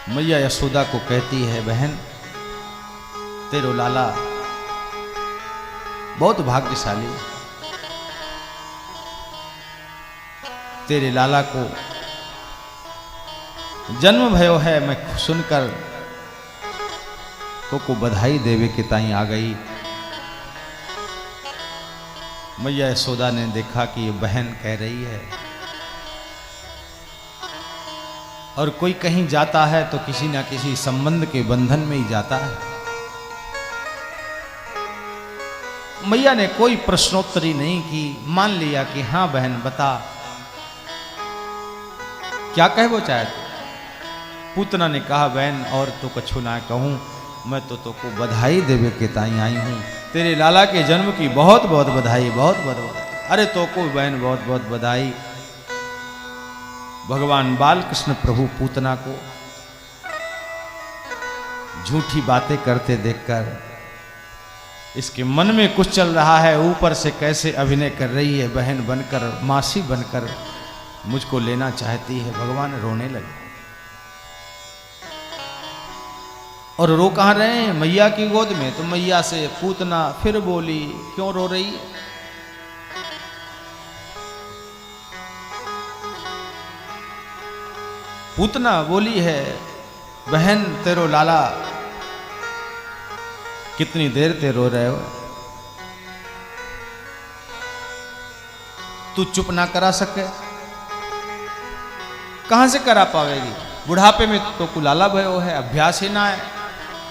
मैया यशोदा को कहती है, बहन तेरो लाला बहुत भाग्यशाली, तेरे लाला को जन्म भयो है। मैं सुनकर तो को बधाई देवे के ताई आ गई। मैया यशोदा ने देखा कि ये बहन कह रही है, और कोई कहीं जाता है तो किसी ना किसी संबंध के बंधन में ही जाता है। मैया ने कोई प्रश्नोत्तरी नहीं की, मान लिया कि हाँ बहन बता क्या कहे वो चाहते। पूतना ने कहा, बहन और तो कछु ना कहूं, मैं तो को बधाई देवे के ताई आई हूं। तेरे लाला के जन्म की बहुत बहुत बधाई, बहुत बहुत बधाई। अरे तो को बहन बहुत बहुत बधाई। भगवान बालकृष्ण प्रभु पूतना को झूठी बातें करते देखकर इसके मन में कुछ चल रहा है। ऊपर से कैसे अभिनय कर रही है, बहन बनकर, मासी बनकर मुझको लेना चाहती है। भगवान रोने लगे। और रो कहाँ रहे हैं? मैया की गोद में। तो मैया से पूतना फिर बोली, क्यों रो रही है? पूतना बोली है, बहन तेरो लाला कितनी देर ते रो रहे हो, तू चुप ना करा सके? कहां से करा पावेगी? बुढ़ापे में तो को लाला भयो है, अभ्यास ही ना है।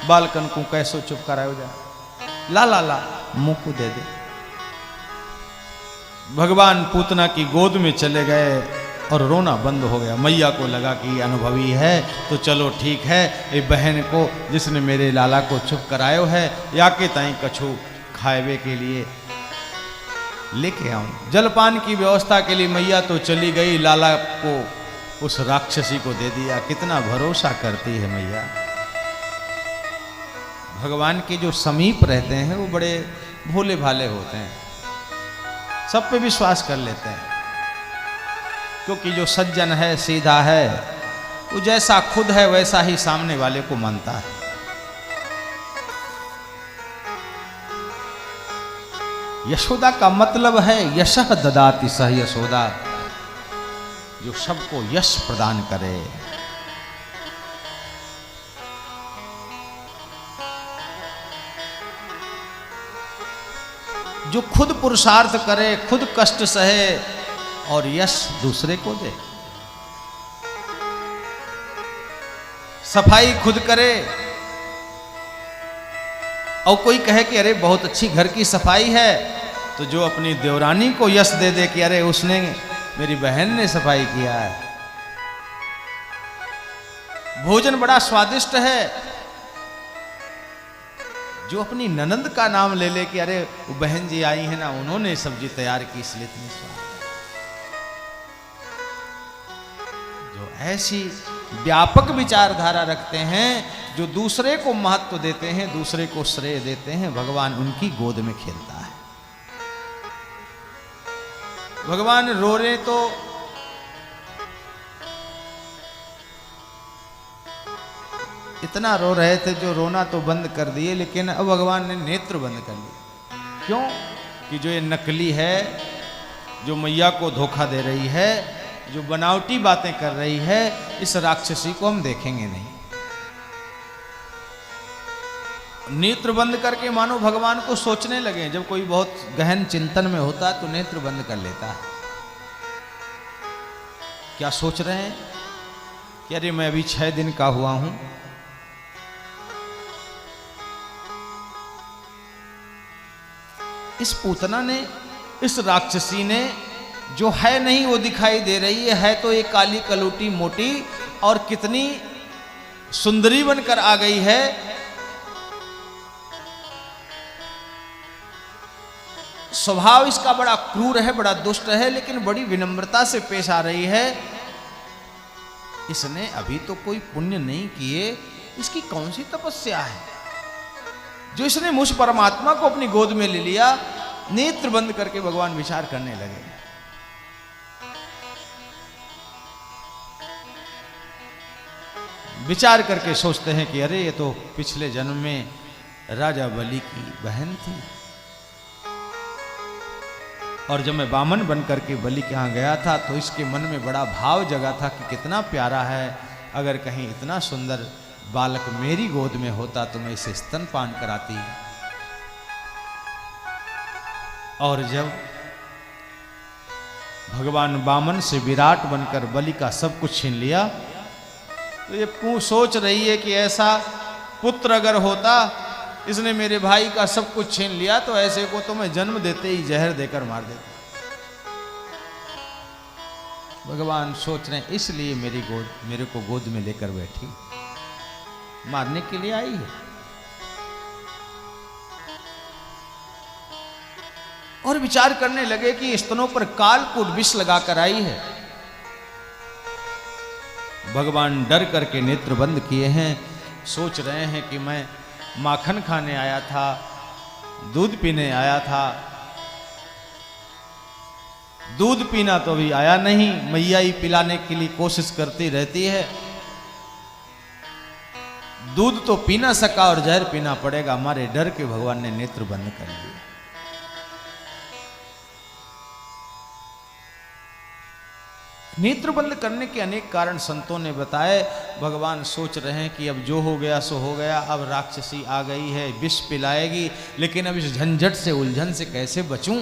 बालकन को कैसो चुप करायो जा? ला ला ला मुंह को दे दे। भगवान पूतना की गोद में चले गए और रोना बंद हो गया। मैया को लगा कि अनुभवी है तो चलो ठीक है, ये बहन को जिसने मेरे लाला को चुप करायो है, या के ताई कछु खाएवे के लिए लेके आऊं। जलपान की व्यवस्था के लिए मैया तो चली गई, लाला को उस राक्षसी को दे दिया। कितना भरोसा करती है मैया। भगवान के जो समीप रहते हैं वो बड़े भोले भाले होते हैं, सब पे विश्वास कर लेते हैं। क्योंकि जो सज्जन है, सीधा है, वो जैसा खुद है वैसा ही सामने वाले को मानता है। यशोदा का मतलब है यशः ददाति सह यशोदा, जो सबको यश प्रदान करे। जो खुद पुरुषार्थ करे, खुद कष्ट सहे और यश दूसरे को दे। सफाई खुद करे और कोई कहे कि अरे बहुत अच्छी घर की सफाई है, तो जो अपनी देवरानी को यश दे दे कि अरे उसने, मेरी बहन ने सफाई किया है, भोजन बड़ा स्वादिष्ट है, जो अपनी ननंद का नाम ले ले कि अरे वो बहन जी आई है ना, उन्होंने सब्जी तैयार की इसलिए इतनी स्वाद। जो ऐसी व्यापक विचारधारा रखते हैं, जो दूसरे को महत्व देते हैं, दूसरे को श्रेय देते हैं, भगवान उनकी गोद में खेलता है। भगवान रो रहे तो इतना रो रहे थे, जो रोना तो बंद कर दिए, लेकिन अब भगवान ने नेत्र बंद कर लिए। क्यों? कि जो ये नकली है, जो मैया को धोखा दे रही है, जो बनावटी बातें कर रही है, इस राक्षसी को हम देखेंगे नहीं। नेत्र बंद करके मानो भगवान को सोचने लगे। जब कोई बहुत गहन चिंतन में होता है तो नेत्र बंद कर लेता है। क्या सोच रहे हैं कि अरे मैं अभी 6 दिन का हुआ हूं, इस पूतना ने, इस राक्षसी ने जो है नहीं वो दिखाई दे रही है तो ये काली कलूटी मोटी और कितनी सुंदरी बनकर आ गई है। स्वभाव इसका बड़ा क्रूर है, बड़ा दुष्ट है, लेकिन बड़ी विनम्रता से पेश आ रही है। इसने अभी तो कोई पुण्य नहीं किए, इसकी कौन सी तपस्या है जो इसने मुझ परमात्मा को अपनी गोद में ले लिया। नेत्र बंद करके भगवान विचार करने लगे। विचार करके सोचते हैं कि अरे ये तो पिछले जन्म में राजा बलि की बहन थी, और जब मैं बामन बन करके बलि के यहाँ गया था तो इसके मन में बड़ा भाव जगा था कि कितना प्यारा है, अगर कहीं इतना सुंदर बालक मेरी गोद में होता तो मैं इसे स्तनपान कराती। और जब भगवान बामन से विराट बनकर बलि का सब कुछ छीन लिया तो ये सोच रही है कि ऐसा पुत्र अगर होता, इसने मेरे भाई का सब कुछ छीन लिया तो ऐसे को तो मैं जन्म देते ही जहर देकर मार देता। भगवान सोच रहे हैं इसलिए मेरे को गोद में लेकर बैठी, मारने के लिए आई है। और विचार करने लगे कि स्तनों पर कालकूट विष लगाकर आई है। भगवान डर करके नेत्र बंद किए हैं, सोच रहे हैं कि मैं माखन खाने आया था, दूध पीने आया था। दूध पीना तो अभी आया नहीं, मैया ही पिलाने के लिए कोशिश करती रहती है। दूध तो पी ना सका और जहर पीना पड़ेगा, हमारे डर के भगवान ने नेत्र बंद कर लिए। नेत्र बंद करने के अनेक कारण संतों ने बताए। भगवान सोच रहे हैं कि अब जो हो गया सो हो गया, अब राक्षसी आ गई है, विष पिलाएगी, लेकिन अब इस झंझट से उलझन से कैसे बचूं।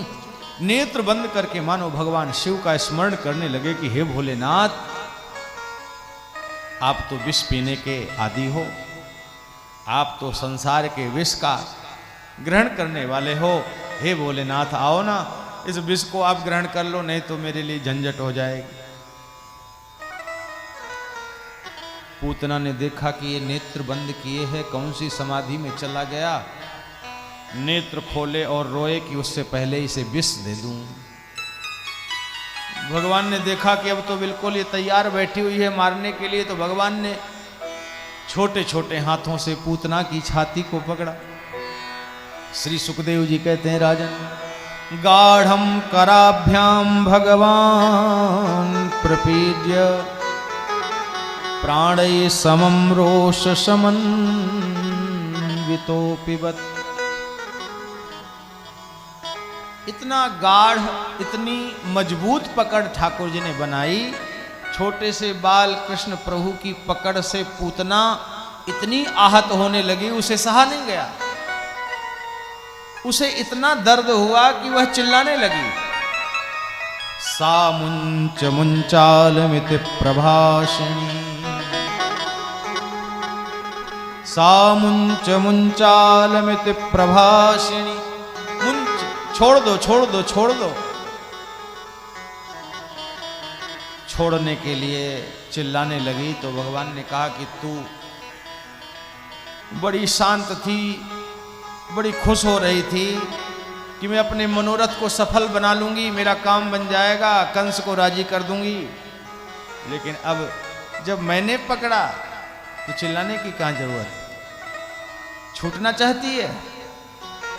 नेत्र बंद करके मानो भगवान शिव का स्मरण करने लगे कि हे भोलेनाथ, आप तो विष पीने के आदी हो, आप तो संसार के विष का ग्रहण करने वाले हो। हे भोलेनाथ आओ ना, इस विष को आप ग्रहण कर लो, नहीं तो मेरे लिए झंझट हो जाएगी। पूतना ने देखा कि ये नेत्र बंद किए है, कौन सी समाधि में चला गया। नेत्र खोले और रोए कि उससे पहले इसे विष दे दूं। भगवान ने देखा कि अब तो बिल्कुल ये तैयार बैठी हुई है मारने के लिए, तो भगवान ने छोटे छोटे हाथों से पूतना की छाती को पकड़ा। श्री सुखदेव जी कहते हैं, राजन गाढ़म कराभ्याम भगवान प्रपीड्य प्राणै समम रोष समन वितोपिबत। इतना गाढ़, इतनी मजबूत पकड़ ठाकुर जी ने बनाई। छोटे से बाल कृष्ण प्रभु की पकड़ से पूतना इतनी आहत होने लगी, उसे सहा नहीं गया। उसे इतना दर्द हुआ कि वह चिल्लाने लगी। सा मुंच मुंचालमिति प्रभाषिणी, सा मुंच मुंचालमिति प्रभाषिणी। मुंच, छोड़ दो छोड़ दो छोड़ दो। छोड़ने के लिए चिल्लाने लगी तो भगवान ने कहा कि तू बड़ी शांत थी, बड़ी खुश हो रही थी कि मैं अपने मनोरथ को सफल बना लूंगी, मेरा काम बन जाएगा, कंस को राजी कर दूंगी। लेकिन अब जब मैंने पकड़ा तो चिल्लाने की कहाँ जरूरत। छूटना चाहती है,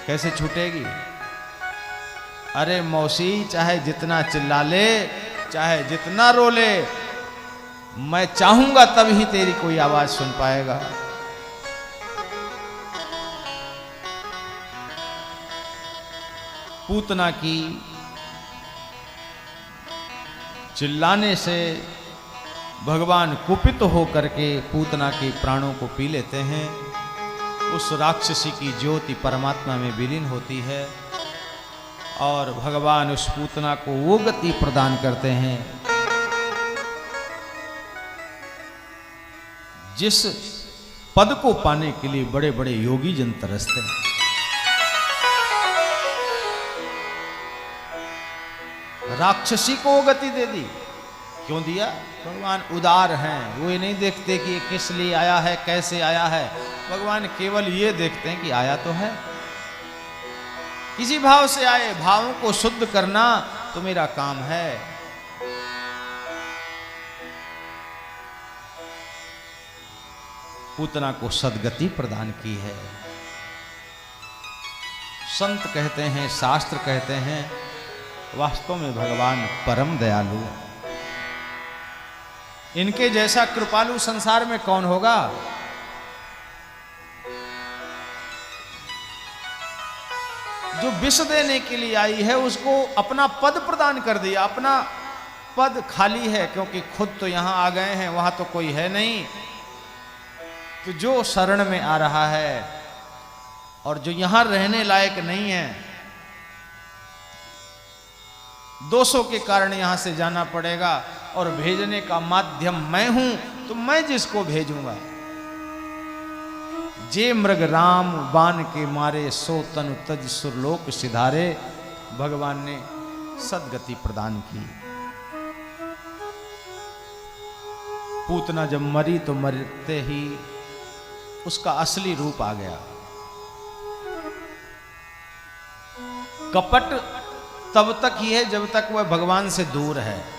कैसे छूटेगी। अरे मौसी, चाहे जितना चिल्ला ले, चाहे जितना रो ले, मैं चाहूंगा तब ही तेरी कोई आवाज सुन पाएगा। पूतना की चिल्लाने से भगवान कुपित होकर के पूतना के प्राणों को पी लेते हैं। उस राक्षसी की ज्योति परमात्मा में विलीन होती है और भगवान उस पूतना को वो गति प्रदान करते हैं जिस पद को पाने के लिए बड़े बड़े योगी जन तरसते हैं। राक्षसी को वो गति दे दी। क्यों दिया? भगवान उदार हैं, वो ये नहीं देखते कि ये किस लिए आया है, कैसे आया है। भगवान केवल ये देखते हैं कि आया तो है, किसी भाव से आए, भावों को शुद्ध करना तो मेरा काम है। पूतना को सद्गति प्रदान की है। संत कहते हैं, शास्त्र कहते हैं, वास्तव में भगवान परम दयालु। इनके जैसा कृपालु संसार में कौन होगा। जो विष देने के लिए आई है उसको अपना पद प्रदान कर दिया। अपना पद खाली है क्योंकि खुद तो यहां आ गए हैं, वहां तो कोई है नहीं। तो जो शरण में आ रहा है और जो यहां रहने लायक नहीं है, दोषों के कारण यहां से जाना पड़ेगा और भेजने का माध्यम मैं हूं, तो मैं जिसको भेजूंगा। जे मृग राम बान के मारे सो तनु तज सुरलोक सिधारे। भगवान ने सदगति प्रदान की। पूतना जब मरी तो मरते ही उसका असली रूप आ गया। कपट तब तक ही है जब तक वह भगवान से दूर है।